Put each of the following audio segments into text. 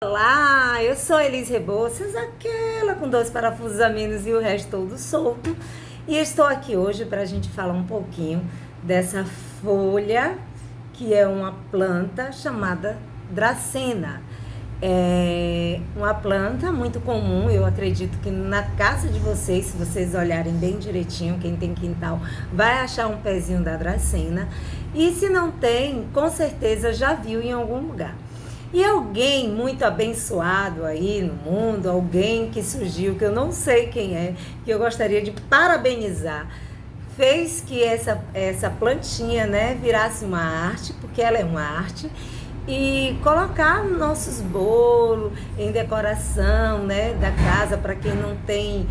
Olá, eu sou Elis Rebouças, aquela com 2 parafusos a menos e o resto todo solto. E estou aqui hoje para a gente falar um pouquinho dessa folha, que é uma planta chamada dracena. É uma planta muito comum, eu acredito que na casa de vocês, se vocês olharem bem direitinho, quem tem quintal, vai achar um pezinho da dracena. E se não tem, com certeza já viu em algum lugar. E alguém muito abençoado aí no mundo, alguém que surgiu, que eu não sei quem é, que eu gostaria de parabenizar, fez que essa plantinha, né, virasse uma arte, porque ela é uma arte, e colocar nossos bolos em decoração, né, da casa, para quem não tem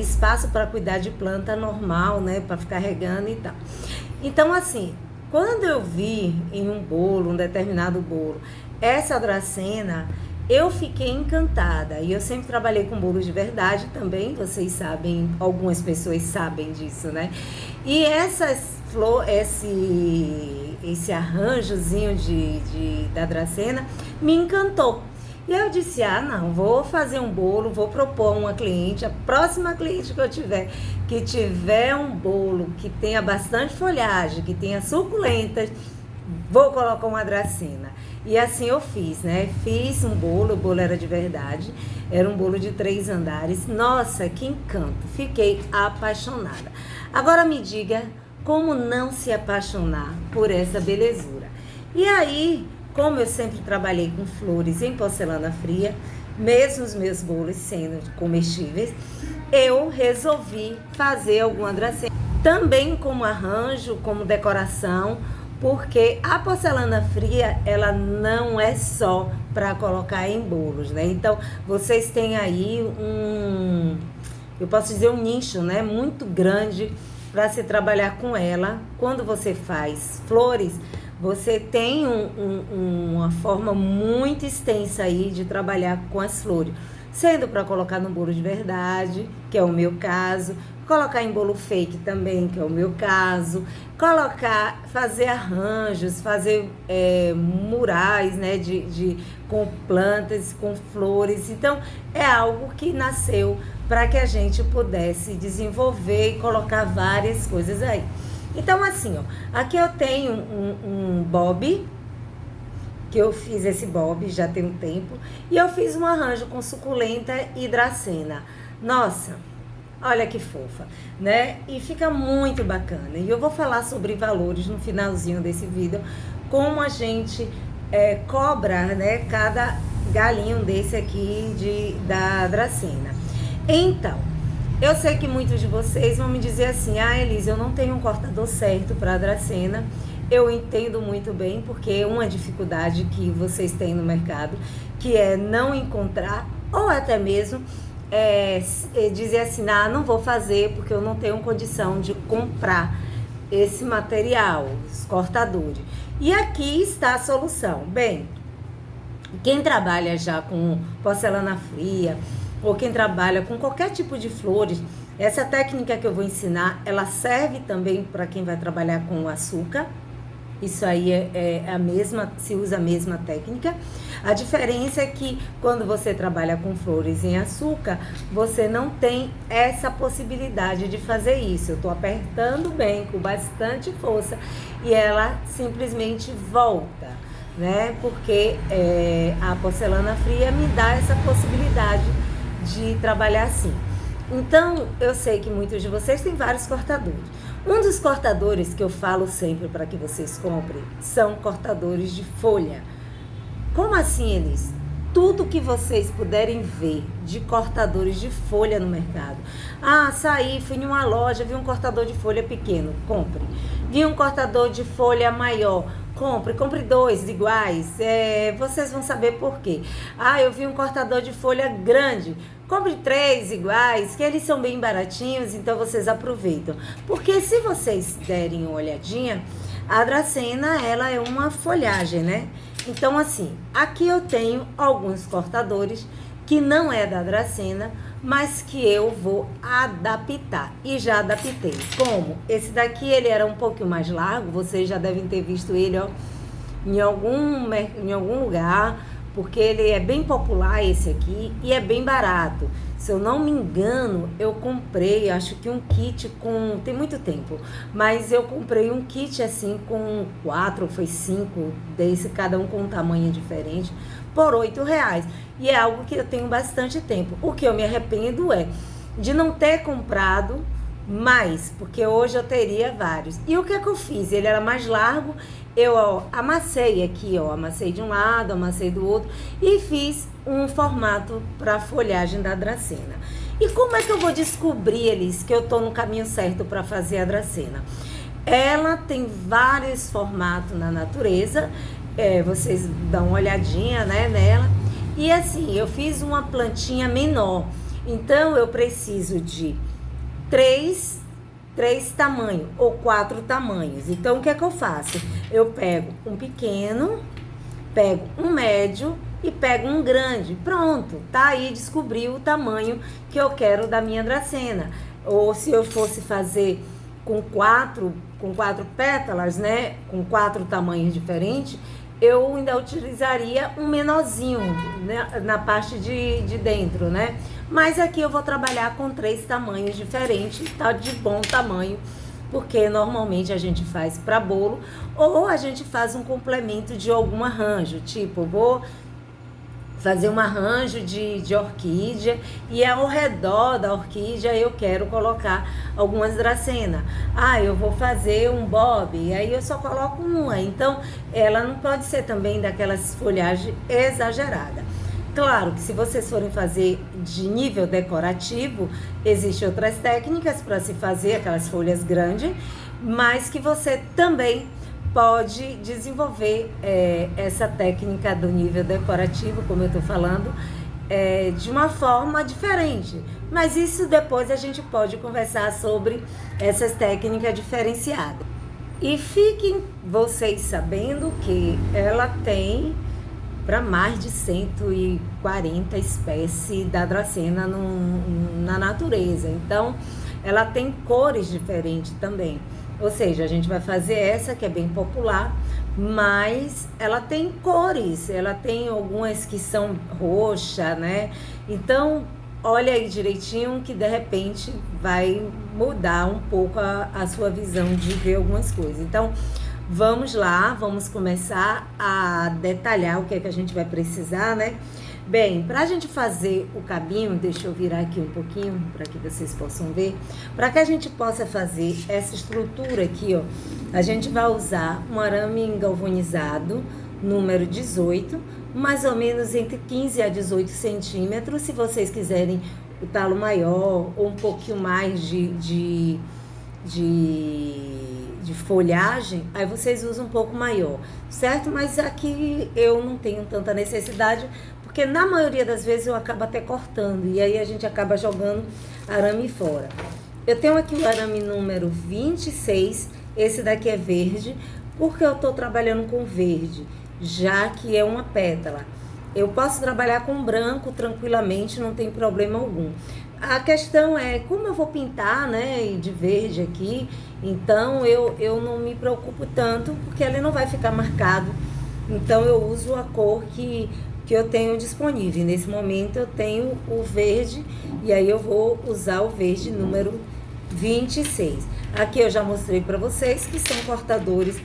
espaço para cuidar de planta normal, né, para ficar regando e tal. Então, assim, quando eu vi em um bolo, um determinado bolo, essa dracena, eu fiquei encantada. E eu sempre trabalhei com bolos de verdade também, vocês sabem, algumas pessoas sabem disso, né? E esse arranjozinho da dracena me encantou. E eu disse, não, vou fazer um bolo, vou propor a uma cliente, a próxima cliente que eu tiver, que tiver um bolo que tenha bastante folhagem, que tenha suculentas, vou colocar uma dracena. E assim eu fiz, né? Fiz um bolo, o bolo era de verdade, era um bolo de 3 andares. Nossa, que encanto! Fiquei apaixonada. Agora me diga como não se apaixonar por essa belezura. E aí, como eu sempre trabalhei com flores em porcelana fria, mesmo os meus bolos sendo comestíveis, eu resolvi fazer alguma dracena. Também como arranjo, como decoração, porque a porcelana fria, ela não é só para colocar em bolos, né? Então, vocês têm aí eu posso dizer um nicho, né? Muito grande para se trabalhar com ela. Quando você faz flores, você tem uma forma muito extensa aí de trabalhar com as flores. Sendo para colocar no bolo de verdade, que é o meu caso, colocar em bolo fake também, que é o meu caso, fazer arranjos, fazer murais, né, com plantas, com flores. Então, é algo que nasceu para que a gente pudesse desenvolver e colocar várias coisas aí. Então, assim, ó, aqui eu tenho um bob, que eu fiz esse bob já tem um tempo, e eu fiz um arranjo com suculenta e dracena. Nossa, olha que fofa, né? E fica muito bacana. E eu vou falar sobre valores no finalzinho desse vídeo, como a gente cobra, né, cada galinho desse aqui da dracena. Então, eu sei que muitos de vocês vão me dizer assim, Elis, eu não tenho um cortador certo para a dracena. Eu entendo muito bem, porque é uma dificuldade que vocês têm no mercado, que é não encontrar, ou até mesmo dizer assim, não vou fazer porque eu não tenho condição de comprar esse material, os cortadores. E aqui está a solução. Bem, quem trabalha já com porcelana fria, ou quem trabalha com qualquer tipo de flores, essa técnica que eu vou ensinar, ela serve também para quem vai trabalhar com açúcar. Isso aí se usa a mesma técnica. A diferença é que quando você trabalha com flores em açúcar, você não tem essa possibilidade de fazer isso. Eu estou apertando bem, com bastante força, e ela simplesmente volta, né? Porque a porcelana fria me dá essa possibilidade de trabalhar assim. Então, eu sei que muitos de vocês têm vários cortadores. Um dos cortadores que eu falo sempre para que vocês comprem são cortadores de folha. Como assim, Elis? Tudo que vocês puderem ver de cortadores de folha no mercado. Fui em uma loja, vi um cortador de folha pequeno, compre. Vi um cortador de folha maior, compre 2 iguais, vocês vão saber por quê. Eu vi um cortador de folha grande, compre 3 iguais, que eles são bem baratinhos, então vocês aproveitam. Porque se vocês derem uma olhadinha, a dracena, ela é uma folhagem, né? Então, assim, aqui eu tenho alguns cortadores que não é da dracena, mas que eu vou adaptar. E já adaptei. Como? Esse daqui, ele era um pouquinho mais largo, vocês já devem ter visto ele, ó, em algum lugar, porque ele é bem popular esse aqui e é bem barato. Se eu não me engano, eu comprei, acho que um kit com... Tem muito tempo, mas eu comprei um kit assim com 4 ou foi 5 desse, cada um com um tamanho diferente, por R$8. E é algo que eu tenho bastante tempo. O que eu me arrependo é de não ter comprado mais, porque hoje eu teria vários. E o que é que eu fiz? Ele era mais largo, eu amassei aqui, amassei de um lado, amassei do outro e fiz um formato para a folhagem da Dracena. E como é que eu vou descobrir, Elis, que eu tô no caminho certo para fazer a Dracena? Ela tem vários formatos na natureza, vocês dão uma olhadinha, né, nela. E assim, eu fiz uma plantinha menor, então eu preciso de três tamanhos ou 4 tamanhos. Então, o que é que eu faço? Eu pego um pequeno, pego um médio e pego um grande. Pronto, tá aí, descobri o tamanho que eu quero da minha Dracena. Ou se eu fosse fazer com quatro pétalas, né, com 4 tamanhos diferentes, eu ainda utilizaria um menorzinho, né, na parte de dentro, né? Mas aqui eu vou trabalhar com 3 tamanhos diferentes, tá de bom tamanho, porque normalmente a gente faz para bolo ou a gente faz um complemento de algum arranjo, tipo, vou fazer um arranjo de orquídea e ao redor da orquídea eu quero colocar algumas dracenas. Eu vou fazer um bob, e aí eu só coloco uma. Então, ela não pode ser também daquelas folhagens exageradas. Claro que se vocês forem fazer de nível decorativo, existem outras técnicas para se fazer aquelas folhas grandes, mas que você também pode desenvolver essa técnica do nível decorativo, como eu estou falando, de uma forma diferente. Mas isso depois a gente pode conversar sobre essas técnicas diferenciadas. E fiquem vocês sabendo que ela tem para mais de 140 espécies da Dracena na natureza. Então, ela tem cores diferentes também. Ou seja, a gente vai fazer essa que é bem popular, mas ela tem cores, ela tem algumas que são roxa, né? Então, olha aí direitinho que de repente vai mudar um pouco a sua visão de ver algumas coisas. Então, vamos lá, vamos começar a detalhar o que é que a gente vai precisar, né? Bem, para a gente fazer o cabinho, deixa eu virar aqui um pouquinho para que vocês possam ver. Para que a gente possa fazer essa estrutura aqui, a gente vai usar um arame galvanizado, número 18, mais ou menos entre 15 a 18 centímetros. Se vocês quiserem o talo maior ou um pouquinho mais de folhagem, aí vocês usam um pouco maior, certo? Mas aqui eu não tenho tanta necessidade, porque na maioria das vezes eu acabo até cortando, e aí a gente acaba jogando arame fora. Eu tenho aqui o arame número 26, esse daqui é verde, porque eu estou trabalhando com verde, já que é uma pétala. Eu posso trabalhar com branco tranquilamente, não tem problema algum. A questão é como eu vou pintar, né, de verde aqui, então eu não me preocupo tanto, porque ele não vai ficar marcado. Então eu uso a cor que eu tenho disponível. Nesse momento eu tenho o verde, e aí eu vou usar o verde número 26. Aqui eu já mostrei para vocês que são cortadores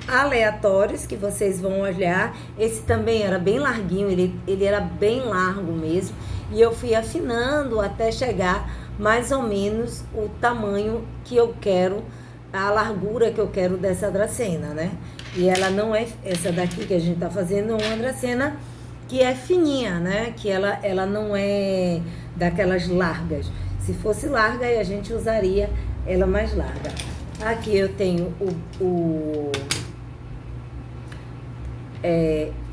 aleatórios, que vocês vão olhar. Esse também era bem larguinho, ele era bem largo mesmo, e eu fui afinando até chegar mais ou menos o tamanho que eu quero, a largura que eu quero dessa Dracena, né? E ela não é essa daqui que a gente tá fazendo, é uma Dracena que é fininha, né? Que ela não é daquelas largas. Se fosse larga, aí a gente usaria ela mais larga. Aqui eu tenho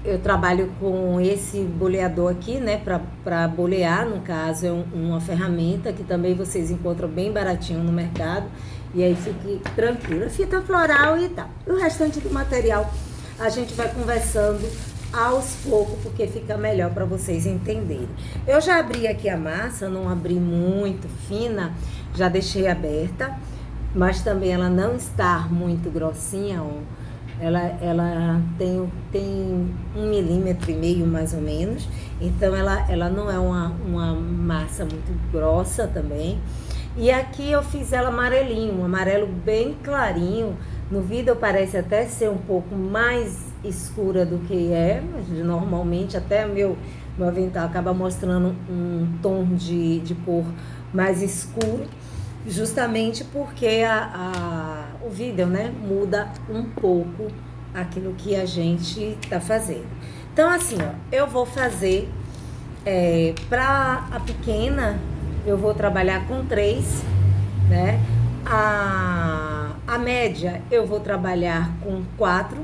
eu trabalho com esse boleador aqui, né, para bolear, no caso é uma ferramenta que também vocês encontram bem baratinho no mercado, e aí fique tranquilo, fita floral e tal. E o restante do material a gente vai conversando aos poucos, porque fica melhor para vocês entenderem. Eu já abri aqui a massa, não abri muito fina, já deixei aberta, mas também ela não está muito grossinha, ó. ela tem 1,5 mm mais ou menos, então ela não é uma massa muito grossa também. E aqui eu fiz ela amarelinho, um amarelo bem clarinho. No vídeo parece até ser um pouco mais escura do que é, mas normalmente até meu avental acaba mostrando um tom de cor mais escuro, justamente porque o vídeo, né, muda um pouco aquilo que a gente tá fazendo. Então assim, ó, eu vou fazer para a pequena, eu vou trabalhar com 3, né? A média eu vou trabalhar com 4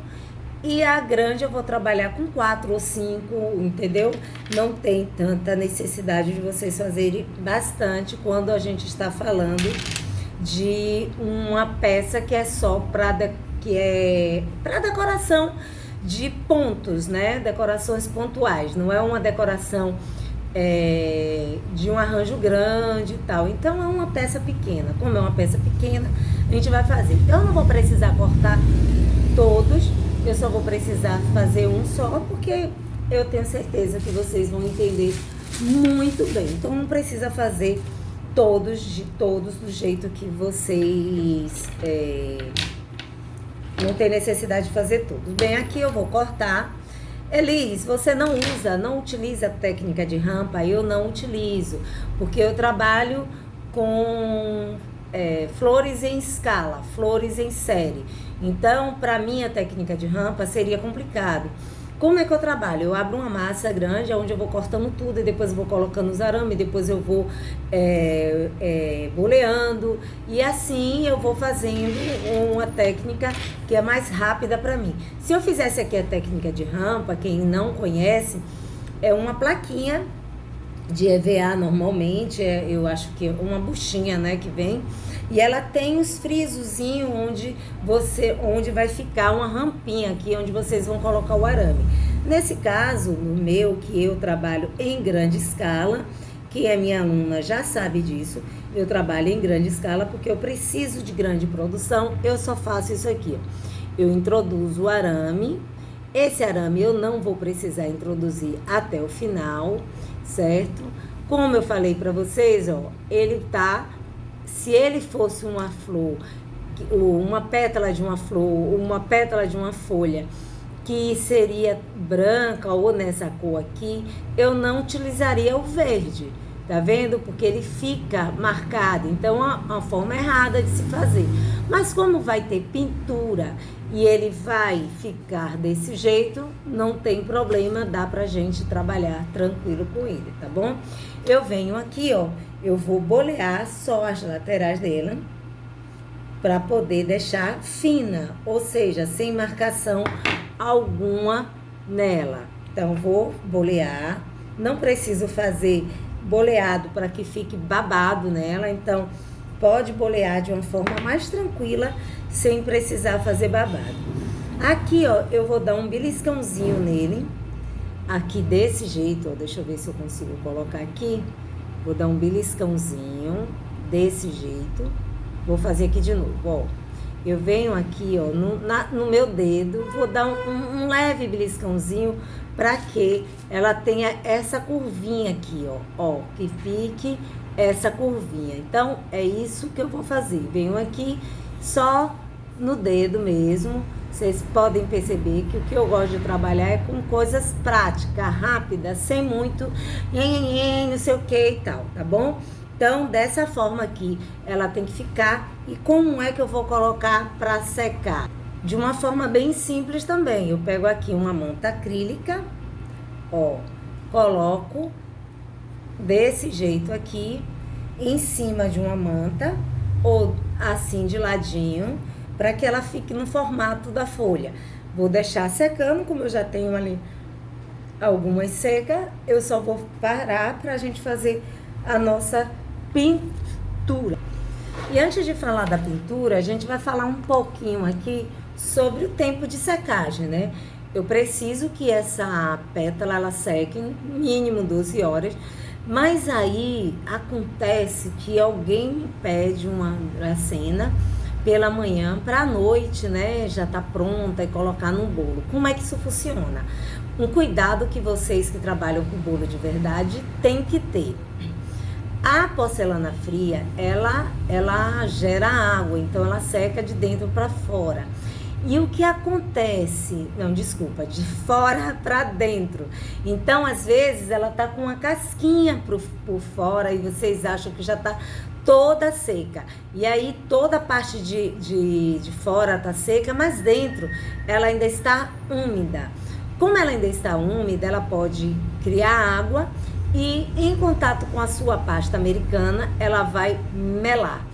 e a grande eu vou trabalhar com 4 ou 5, entendeu? Não tem tanta necessidade de vocês fazerem bastante quando a gente está falando de uma peça que é só para decoração de pontos, né? Decorações pontuais, não é uma decoração de um arranjo grande e tal. Então é uma peça pequena. Como é uma peça pequena, a gente vai fazer. Então eu não vou precisar cortar todos, eu só vou precisar fazer um só, porque eu tenho certeza que vocês vão entender muito bem. Então não precisa fazer todos do jeito que vocês não tem necessidade de fazer todos. Bem, aqui eu vou cortar. Elis, você não utiliza a técnica de rampa? Eu não utilizo, porque eu trabalho com flores em escala, flores em série. Então, para mim, a técnica de rampa seria complicado. Como é que eu trabalho? Eu abro uma massa grande, onde eu vou cortando tudo, e depois eu vou colocando os arames, depois eu vou boleando, e assim eu vou fazendo uma técnica que é mais rápida para mim. Se eu fizesse aqui a técnica de rampa, quem não conhece, é uma plaquinha de EVA normalmente, eu acho que é uma buchinha, né, que vem, e ela tem os frisozinhos onde vai ficar uma rampinha aqui, onde vocês vão colocar o arame. Nesse caso, no meu, que eu trabalho em grande escala, que a minha aluna já sabe disso, eu trabalho em grande escala porque eu preciso de grande produção, eu só faço isso aqui, ó. Eu introduzo o arame, esse arame eu não vou precisar introduzir até o final, certo? Como eu falei para vocês, ó, ele tá, se ele fosse uma flor, uma pétala de uma flor, uma pétala de uma folha, que seria branca ou nessa cor aqui, eu não utilizaria o verde, tá vendo? Porque ele fica marcado, então é uma forma errada de se fazer. Mas como vai ter pintura e ele vai ficar desse jeito, não tem problema, dá pra gente trabalhar tranquilo com ele, tá bom? Eu venho aqui, ó, eu vou bolear só as laterais dela, para poder deixar fina, ou seja, sem marcação alguma nela. Então, vou bolear, não preciso fazer boleado para que fique babado nela, então pode bolear de uma forma mais tranquila, sem precisar fazer babado. Aqui, ó, eu vou dar um beliscãozinho nele, aqui desse jeito, ó, deixa eu ver se eu consigo colocar aqui, vou dar um beliscãozinho desse jeito, vou fazer aqui de novo, ó. Eu venho aqui, ó, no meu dedo, vou dar um leve beliscãozinho para que ela tenha essa curvinha aqui, ó, que fique essa curvinha. Então, é isso que eu vou fazer. Venho aqui só no dedo mesmo. Vocês podem perceber que o que eu gosto de trabalhar é com coisas práticas, rápidas, sem muito não sei o que e tal, tá bom? Então, dessa forma aqui, ela tem que ficar. E como é que eu vou colocar para secar? De uma forma bem simples também. Eu pego aqui uma manta acrílica, ó, coloco desse jeito aqui, em cima de uma manta, ou assim de ladinho, para que ela fique no formato da folha. Vou deixar secando, como eu já tenho ali algumas secas, eu só vou parar para a gente fazer a nossa pintura. E antes de falar da pintura, a gente vai falar um pouquinho aqui sobre o tempo de secagem, né? Eu preciso que essa pétala ela seque no mínimo 12 horas, mas aí acontece que alguém me pede uma dracena pela manhã para a noite, né, já tá pronta e colocar no bolo. Como é que isso funciona? Um cuidado que vocês que trabalham com bolo de verdade tem que ter. A porcelana fria, ela gera água, então ela seca de dentro para fora. E o que acontece? Não, desculpa, de fora para dentro. Então, às vezes, ela tá com uma casquinha por fora e vocês acham que já tá toda seca. E aí, toda a parte de fora tá seca, mas dentro ela ainda está úmida. Como ela ainda está úmida, ela pode criar água e, em contato com a sua pasta americana, ela vai melar.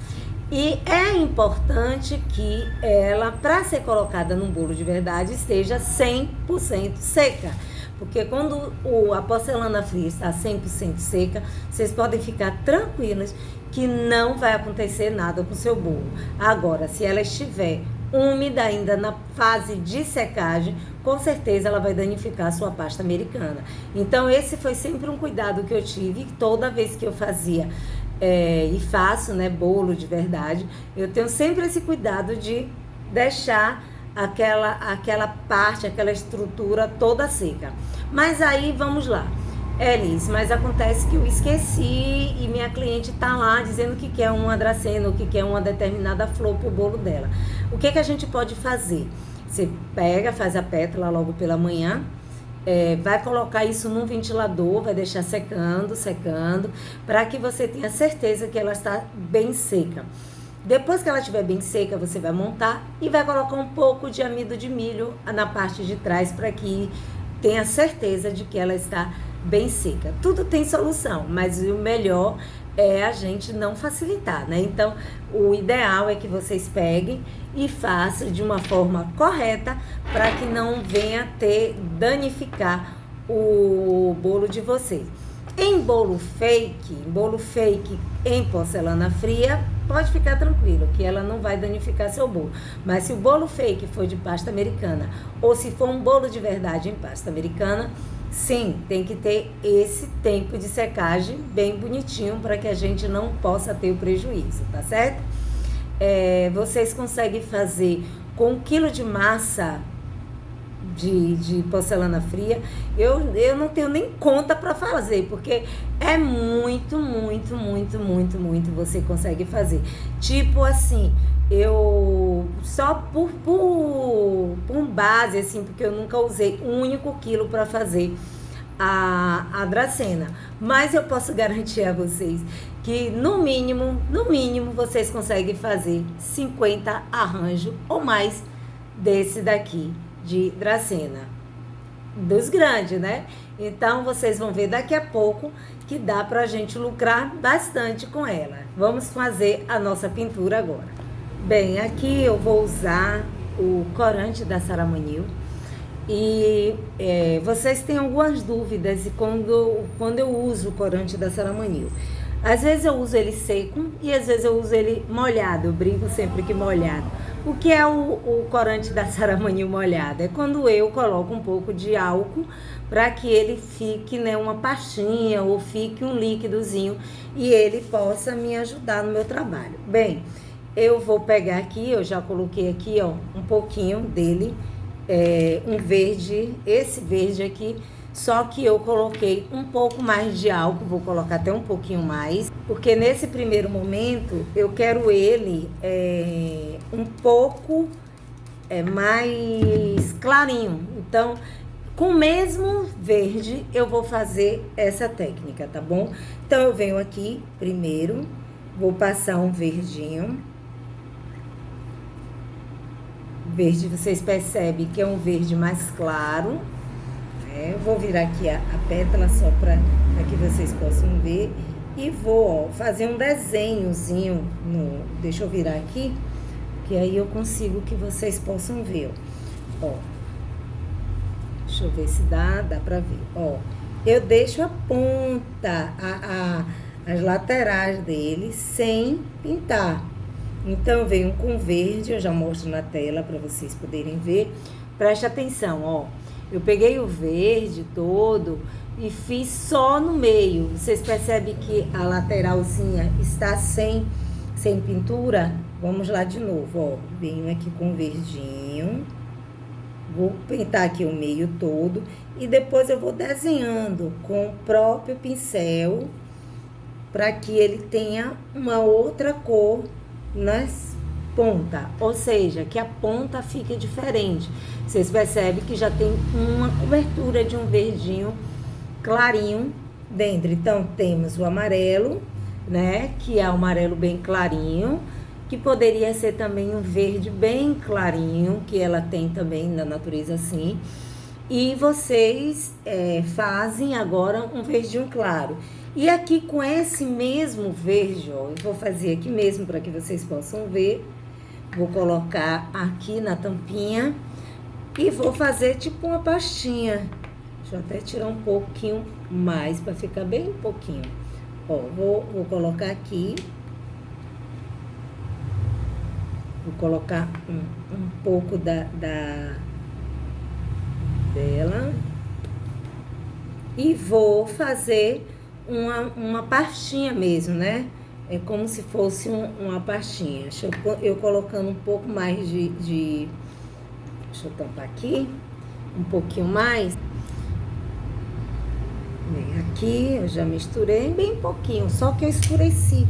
E é importante que ela, para ser colocada num bolo de verdade, esteja 100% seca. Porque quando a porcelana fria está 100% seca, vocês podem ficar tranquilas que não vai acontecer nada com o seu bolo. Agora, se ela estiver úmida ainda na fase de secagem, com certeza ela vai danificar a sua pasta americana. Então, esse foi sempre um cuidado que eu tive toda vez que eu fazia e faço, né, bolo de verdade. Eu tenho sempre esse cuidado de deixar aquela parte, aquela estrutura toda seca. Mas aí, vamos lá. Elis, mas acontece que eu esqueci e minha cliente tá lá dizendo que quer uma dracena ou que quer uma determinada flor pro bolo dela. O que a gente pode fazer? Você pega, faz a pétala logo pela manhã, vai colocar isso num ventilador, vai deixar secando, para que você tenha certeza que ela está bem seca. Depois que ela estiver bem seca, você vai montar e vai colocar um pouco de amido de milho na parte de trás para que tenha certeza de que ela está bem seca. Tudo tem solução, mas o melhor é a gente não facilitar, né? Então, o ideal é que vocês peguem e façam de uma forma correta para que não venha danificar o bolo de vocês. Em bolo fake em porcelana fria, pode ficar tranquilo que ela não vai danificar seu bolo. Mas se o bolo fake for de pasta americana ou se for um bolo de verdade em pasta americana, sim, tem que ter esse tempo de secagem bem bonitinho para que a gente não possa ter o prejuízo, tá certo? Vocês conseguem fazer com 1 quilo de massa de porcelana fria. Eu não tenho nem conta para fazer, porque é muito você consegue fazer. Tipo assim, eu só por base, assim, porque eu nunca usei um único quilo para fazer a dracena, mas eu posso garantir a vocês que no mínimo vocês conseguem fazer 50 arranjos ou mais desse daqui de dracena, dos grandes, né? Então vocês vão ver daqui a pouco que dá pra gente lucrar bastante com ela. Vamos fazer a nossa pintura agora. Bem, aqui eu vou usar o corante da Saramanil. E vocês têm algumas dúvidas quando eu uso o corante da Saramanil. Às vezes eu uso ele seco e às vezes eu uso ele molhado. Eu brinco sempre que molhado. O que é o corante da Saramanil molhado? É quando eu coloco um pouco de álcool para que ele fique, né, uma pastinha ou fique um líquidozinho e ele possa me ajudar no meu trabalho. Bem, eu vou pegar aqui, eu já coloquei aqui, ó, um pouquinho dele. Um verde, esse verde aqui, só que eu coloquei um pouco mais de álcool, vou colocar até um pouquinho mais, porque nesse primeiro momento eu quero ele um pouco mais clarinho. Então, com o mesmo verde eu vou fazer essa técnica, tá bom? Então eu venho aqui primeiro, vou passar um verdinho. Verde, vocês percebem que é um verde mais claro. Eu vou virar aqui a pétala só para que vocês possam ver. E vou, ó, fazer um desenhozinho. Deixa eu virar aqui, que aí eu consigo que vocês possam ver. Ó. Deixa eu ver se dá para ver. Ó, eu deixo a ponta, as laterais dele sem pintar. Então, eu venho com verde, eu já mostro na tela para vocês poderem ver. Preste atenção, ó. Eu peguei o verde todo e fiz só no meio. Vocês percebem que a lateralzinha está sem sem pintura, vamos lá de novo, ó. Venho aqui com o verdinho, vou pintar aqui o meio todo e depois eu vou desenhando com o próprio pincel para que ele tenha uma outra cor nas pontas, ou seja, que a ponta fique diferente. Vocês percebem que já tem uma cobertura de um verdinho clarinho dentro. Então, temos o amarelo, né, que é o amarelo bem clarinho, que poderia ser também um verde bem clarinho, que ela tem também na natureza assim. E vocês fazem agora um verdinho claro. E aqui com esse mesmo verde, ó, eu vou fazer aqui mesmo para que vocês possam ver. Vou colocar aqui na tampinha e vou fazer tipo uma pastinha. Deixa eu até tirar um pouquinho mais para ficar bem pouquinho. Ó, vou colocar aqui. Vou colocar um pouco dela. E vou fazer uma pastinha mesmo, né? É como se fosse uma pastinha. Deixa eu colocando um pouco mais de... Deixa eu tampar aqui. Um pouquinho mais. Bem, aqui eu já misturei bem pouquinho, só que eu escureci.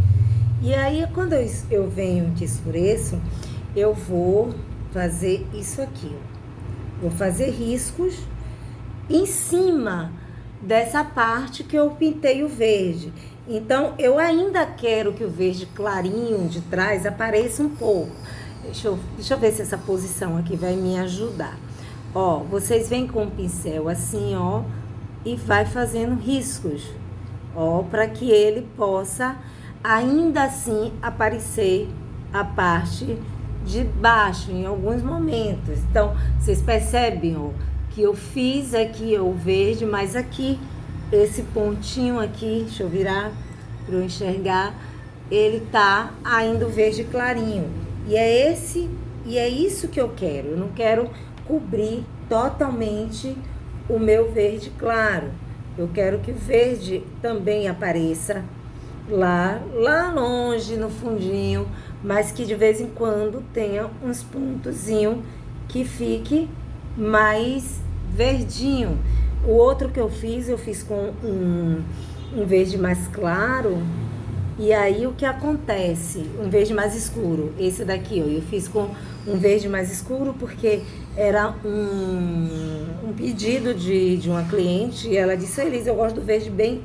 E aí, quando eu venho que escureço, eu vou fazer isso aqui, ó. Vou fazer riscos em cima dessa parte que eu pintei o verde. Então, eu ainda quero que o verde clarinho de trás apareça um pouco. Deixa eu ver se essa posição aqui vai me ajudar. Ó, vocês vêm com o pincel assim, ó, e vai fazendo riscos, ó, para que ele possa ainda assim aparecer a parte de baixo em alguns momentos. Então, vocês percebem, ó, que eu fiz aqui o verde, mas aqui, esse pontinho aqui, deixa eu virar para eu enxergar, ele tá ainda o verde clarinho. E é isso que eu quero. Eu não quero cobrir totalmente o meu verde claro. Eu quero que o verde também apareça lá longe, no fundinho, mas que de vez em quando tenha uns pontozinhos que fique mais verdinho. O outro que eu fiz com um verde mais claro. E aí o que acontece? Um verde mais escuro. Esse daqui, ó, eu fiz com um verde mais escuro porque era um pedido de uma cliente e ela disse: Elisa, eu gosto do verde bem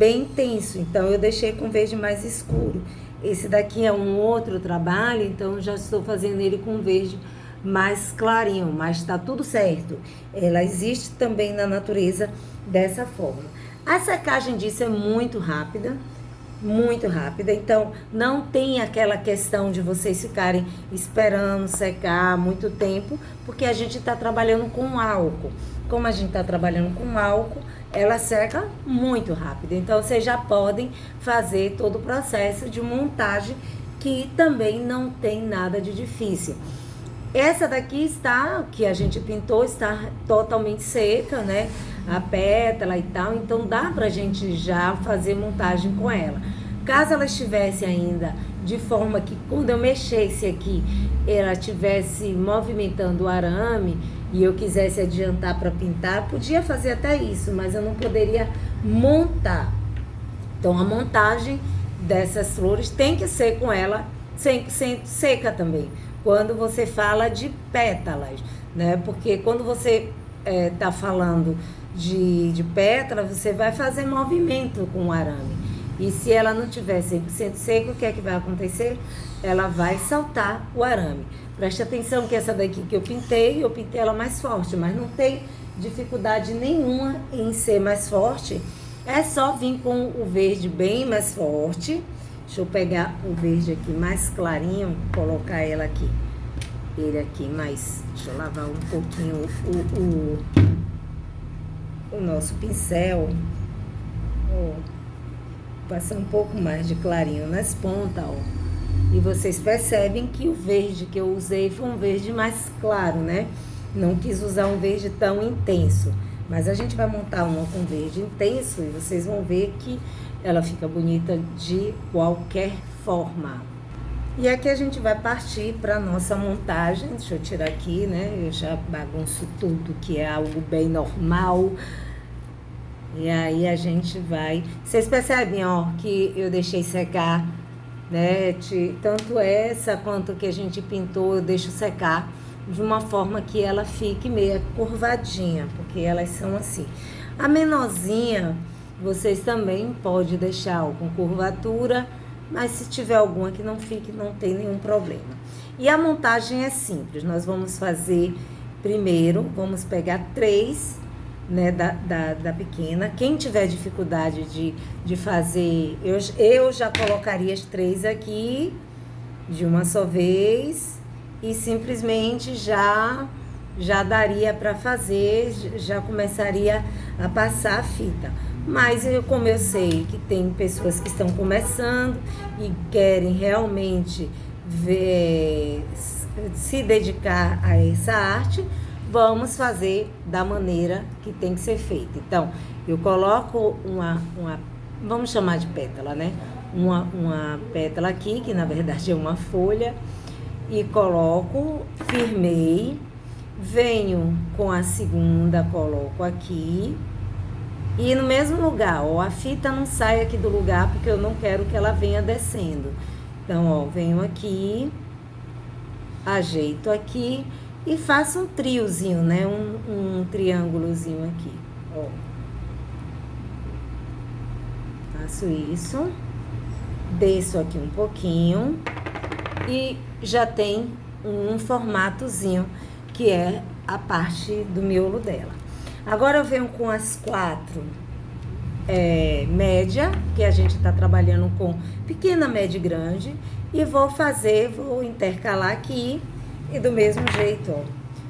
intenso, então eu deixei com verde mais escuro. Esse daqui é um outro trabalho, então já estou fazendo ele com verde mais clarinho, mas tá tudo certo. Ela existe também na natureza dessa forma. A secagem disso é muito rápida, então não tem aquela questão de vocês ficarem esperando secar muito tempo, porque a gente está trabalhando com álcool. Como a gente está trabalhando com álcool, ela seca muito rápido. Então, vocês já podem fazer todo o processo de montagem, que também não tem nada de difícil. Essa daqui que a gente pintou, está totalmente seca, né? A pétala e tal, então dá pra gente já fazer montagem com ela. Caso ela estivesse ainda de forma que quando eu mexesse aqui, ela estivesse movimentando o arame e eu quisesse adiantar para pintar, podia fazer até isso, mas eu não poderia montar. Então a montagem dessas flores tem que ser com ela 100% seca também. Quando você fala de pétalas, né? Porque quando você tá falando de pétala, você vai fazer movimento com o arame. E se ela não tiver 100% seco, o que é que vai acontecer? Ela vai saltar o arame. Preste atenção que essa daqui que eu pintei ela mais forte, mas não tem dificuldade nenhuma em ser mais forte. É só vir com o verde bem mais forte. Deixa eu pegar o verde aqui mais clarinho, colocar ela aqui. Ele aqui mais... Deixa eu lavar um pouquinho o nosso pincel. Ó, passar um pouco mais de clarinho nas pontas, ó. E vocês percebem que o verde que eu usei foi um verde mais claro, né? Não quis usar um verde tão intenso. Mas a gente vai montar uma com verde intenso e vocês vão ver que ela fica bonita de qualquer forma. E aqui a gente vai partir para nossa montagem. Deixa eu tirar aqui, né? Eu já bagunço tudo, que é algo bem normal. E aí a gente vai... Vocês percebem, ó, que eu deixei secar, né? Tanto essa quanto que a gente pintou, eu deixo secar de uma forma que ela fique meio curvadinha, porque elas são assim. A menorzinha, vocês também podem deixar ó, com curvatura, mas se tiver alguma que não fique, não tem nenhum problema. E a montagem é simples. Nós vamos fazer primeiro, vamos pegar 3, né, da pequena. Quem tiver dificuldade de fazer, eu já colocaria as 3 aqui de uma só vez e simplesmente já daria para fazer, já começaria a passar a fita. Mas como eu sei que tem pessoas que estão começando e querem realmente se dedicar a essa arte, vamos fazer da maneira que tem que ser feita. Então, eu coloco vamos chamar de pétala, né? Uma pétala aqui, que na verdade é uma folha, e coloco, firmei, venho com a segunda, coloco aqui, e no mesmo lugar, ó, a fita não sai aqui do lugar, porque eu não quero que ela venha descendo. Então, ó, venho aqui, ajeito aqui e faço um triozinho, né? Um triângulozinho aqui, ó. Faço isso, desço aqui um pouquinho e já tem um formatozinho, que é a parte do miolo dela. Agora eu venho com as 4 média, que a gente tá trabalhando com pequena, média e grande, e vou intercalar aqui, e do mesmo jeito, ó.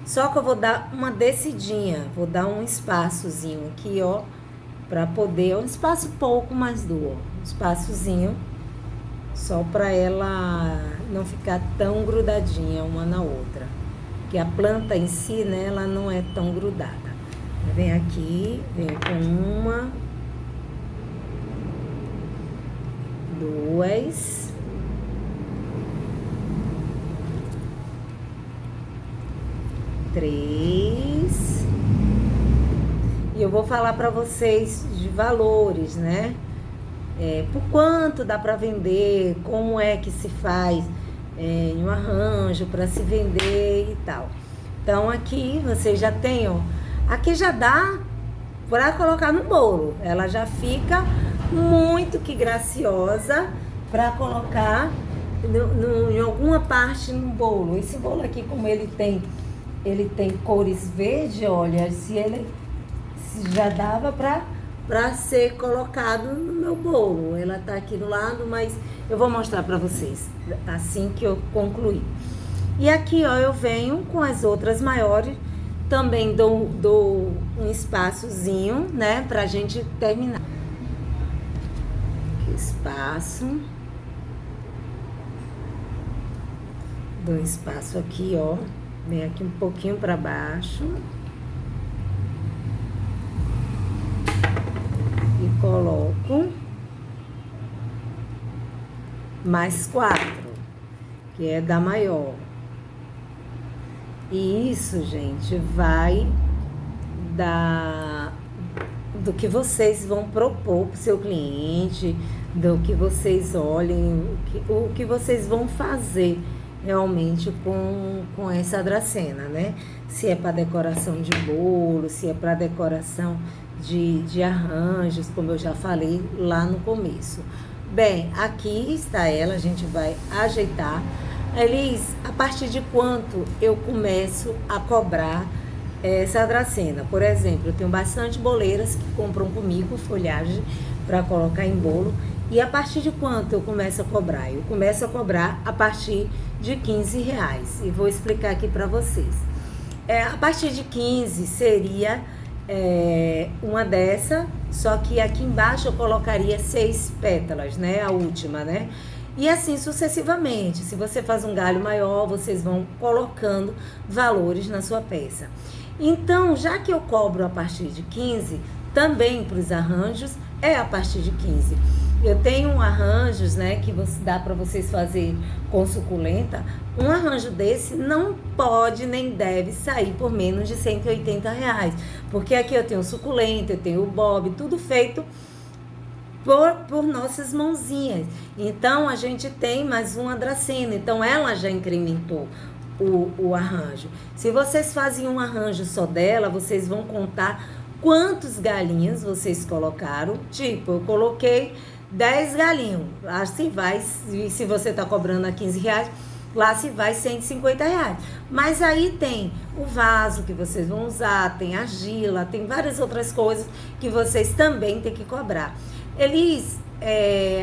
Só que eu vou dar uma descidinha, vou dar um espaçozinho aqui, ó, pra poder, um espaço pouco mais duro, um espaçozinho, só pra ela não ficar tão grudadinha uma na outra. Porque a planta em si, né, ela não é tão grudada. Vem aqui, vem com 1, 2, 3. E eu vou falar para vocês de valores, né? Por quanto dá para vender, como é que se faz em um arranjo para se vender e tal. Então aqui vocês já tem, ó. Aqui já dá para colocar no bolo. Ela já fica muito que graciosa para colocar em alguma parte no bolo. Esse bolo aqui, como ele tem cores verde, olha, se já dava para ser colocado no meu bolo. Ela tá aqui do lado, mas eu vou mostrar para vocês assim que eu concluir. E aqui, ó, eu venho com as outras maiores. Também dou um espaçozinho, né, pra gente terminar. Aqui, espaço. Dou um espaço aqui, ó. Vem aqui um pouquinho pra baixo. E coloco mais 4, que é da maior. E isso, gente, vai do que vocês vão propor para o seu cliente, do que vocês olhem, o que vocês vão fazer realmente com essa dracena, né? Se é para decoração de bolo, se é para decoração de arranjos, como eu já falei lá no começo. Bem, aqui está ela, a gente vai ajeitar. Elis, a partir de quanto eu começo a cobrar essa dracena? Por exemplo, eu tenho bastante boleiras que compram comigo folhagem para colocar em bolo. E a partir de quanto eu começo a cobrar? Eu começo a cobrar a partir de R$15. E vou explicar aqui para vocês. A partir de 15 seria uma dessa, só que aqui embaixo eu colocaria 6 pétalas, né? A última, né? E assim sucessivamente. Se você faz um galho maior, vocês vão colocando valores na sua peça. Então, já que eu cobro a partir de 15, também para os arranjos é a partir de 15. Eu tenho arranjos, né, que dá para vocês fazer com suculenta. Um arranjo desse não pode nem deve sair por menos de R$ 180, porque aqui eu tenho suculenta, eu tenho o bob, tudo feito por nossas mãozinhas. Então a gente tem mais uma Dracena, então ela já incrementou o arranjo. Se vocês fazem um arranjo só dela, vocês vão contar quantos galinhos vocês colocaram. Tipo, eu coloquei 10 galinhos, lá se vai, se você tá cobrando a R$ 15, lá se vai R$ 150. Mas aí tem o vaso que vocês vão usar, tem argila, tem várias outras coisas que vocês também tem que cobrar. Elis,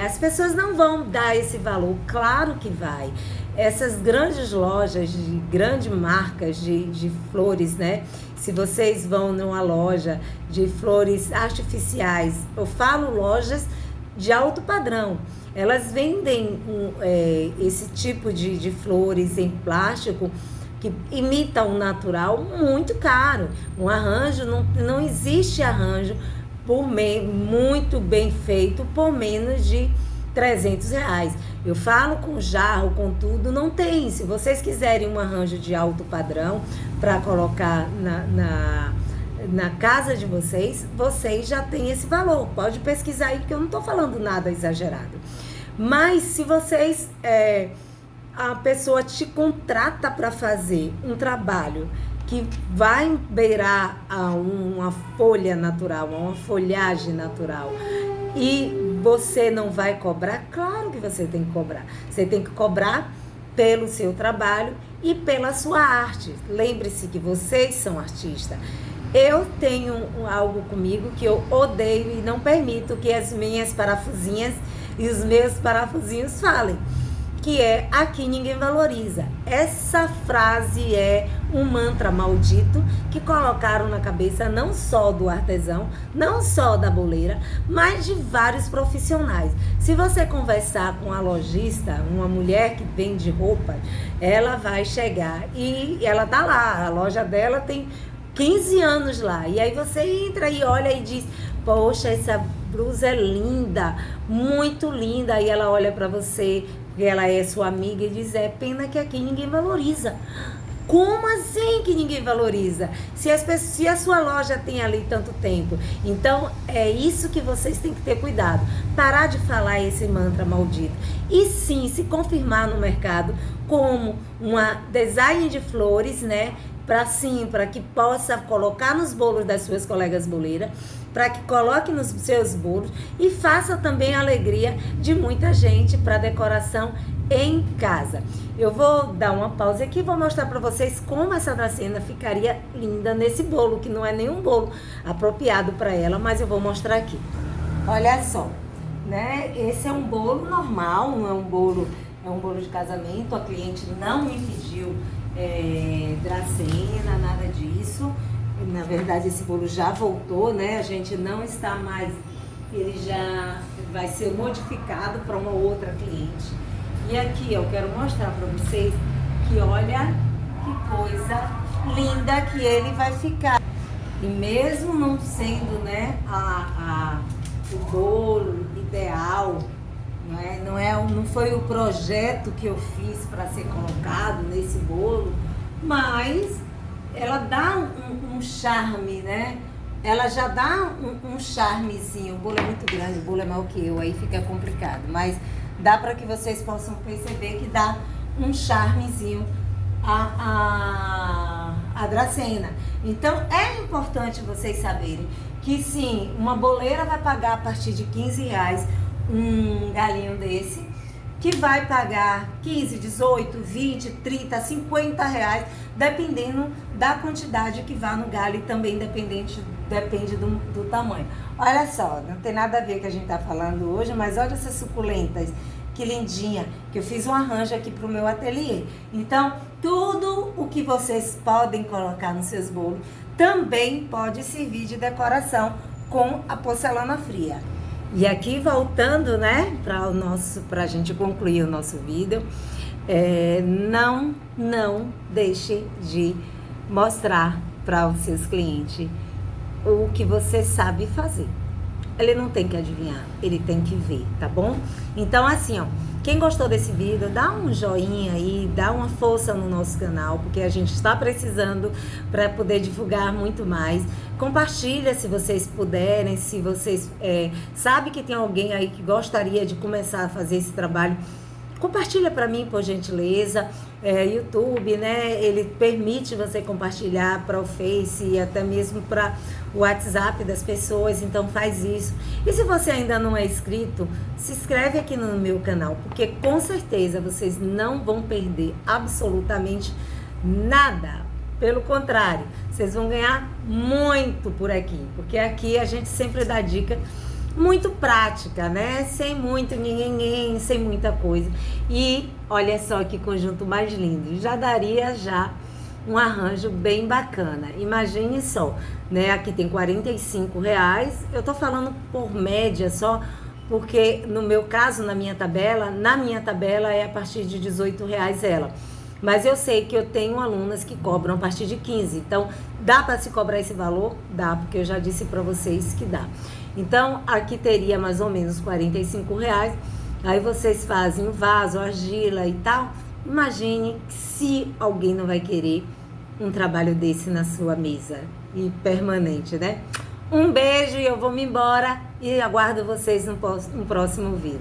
as pessoas não vão dar esse valor, claro que vai. Essas grandes lojas, de grandes marcas de flores, né? Se vocês vão numa loja de flores artificiais, eu falo lojas de alto padrão, elas vendem esse tipo de flores em plástico que imita o natural muito caro. Um arranjo, não existe arranjo muito bem feito por menos de R$ 300. Eu falo com jarro, com tudo, não tem. Se vocês quiserem um arranjo de alto padrão para colocar na casa de vocês, vocês já têm esse valor. Pode pesquisar aí, que eu não estou falando nada exagerado. Mas se vocês, a pessoa te contrata para fazer um trabalho que vai beirar a uma folha natural, a uma folhagem natural, e você não vai cobrar, claro que você tem que cobrar. Você tem que cobrar pelo seu trabalho e pela sua arte. Lembre-se que vocês são artistas. Eu tenho algo comigo que eu odeio e não permito que as minhas parafusinhas e os meus parafusinhos falem, que é: aqui ninguém valoriza. Essa frase é um mantra maldito que colocaram na cabeça não só do artesão, não só da boleira, mas de vários profissionais. Se você conversar com a lojista, uma mulher que vende roupa, ela vai chegar e ela tá lá, a loja dela tem 15 anos lá, e aí você entra e olha e diz: poxa, essa blusa é linda, muito linda. Aí ela olha para você, que ela é sua amiga, e diz: é pena que aqui ninguém valoriza. Como assim que ninguém valoriza? Se a sua loja tem ali tanto tempo. Então, é isso que vocês têm que ter cuidado. Parar de falar esse mantra maldito. E sim, se confirmar no mercado como uma design de flores, né? Para que possa colocar nos bolos das suas colegas boleiras, para que coloque nos seus bolos e faça também a alegria de muita gente para decoração em casa. Eu vou dar uma pausa aqui e vou mostrar para vocês como essa Dracena ficaria linda nesse bolo, que não é nenhum bolo apropriado para ela, mas eu vou mostrar aqui. Olha só, né? Esse é um bolo normal, não é um bolo, é um bolo de casamento. A cliente não me pediu Dracena, nada disso. Na verdade, esse bolo já voltou, né? A gente não está mais, ele já vai ser modificado para uma outra cliente. E aqui eu quero mostrar para vocês que olha que coisa linda que ele vai ficar. E mesmo não sendo, né, o bolo ideal, não foi o projeto que eu fiz para ser colocado nesse bolo, mas ela dá um charme, né? Ela já dá um charmezinho. O bolo é muito grande, o bolo é maior que eu, aí fica complicado. Mas dá para que vocês possam perceber que dá um charmezinho a Dracena. Então, é importante vocês saberem que sim, uma boleira vai pagar a partir de R$ 15 um galinho desse, que vai pagar 15, 18, 20, 30, R$ 50, dependendo da quantidade que vá no galho, e também depende do tamanho. Olha só, não tem nada a ver com o que a gente tá falando hoje, mas olha essas suculentas, que lindinha, que eu fiz um arranjo aqui pro meu ateliê. Então, tudo o que vocês podem colocar nos seus bolos também pode servir de decoração com a porcelana fria. E aqui voltando, né, pra gente concluir o nosso vídeo, não deixe de mostrar para os seus clientes o que você sabe fazer. ele não tem que adivinhar, ele tem que ver, tá bom? Então, assim, ó, quem gostou desse vídeo, dá um joinha aí, dá uma força no nosso canal, porque a gente está precisando para poder divulgar muito mais. Compartilha se vocês puderem, se vocês sabem que tem alguém aí que gostaria de começar a fazer esse trabalho. Compartilha para mim, por gentileza. YouTube, né? Ele permite você compartilhar para o Face e até mesmo para o WhatsApp das pessoas. Então faz isso. E se você ainda não é inscrito, se inscreve aqui no meu canal, porque com certeza vocês não vão perder absolutamente nada. Pelo contrário, vocês vão ganhar muito por aqui, porque aqui a gente sempre dá dica muito prática, né? Sem muito ninguém, sem muita coisa. E olha só que conjunto mais lindo. Já daria um arranjo bem bacana. Imagine só, né? Aqui tem R$45. Eu tô falando por média só, porque no meu caso, na minha tabela é a partir de R$18 ela. Mas eu sei que eu tenho alunas que cobram a partir de 15. Então, dá para se cobrar esse valor? Dá, porque eu já disse para vocês que dá. Então, aqui teria mais ou menos R$45. Aí vocês fazem o vaso, a argila e tal. Imagine se alguém não vai querer um trabalho desse na sua mesa. E permanente, né? Um beijo e eu vou me embora. E aguardo vocês no próximo vídeo.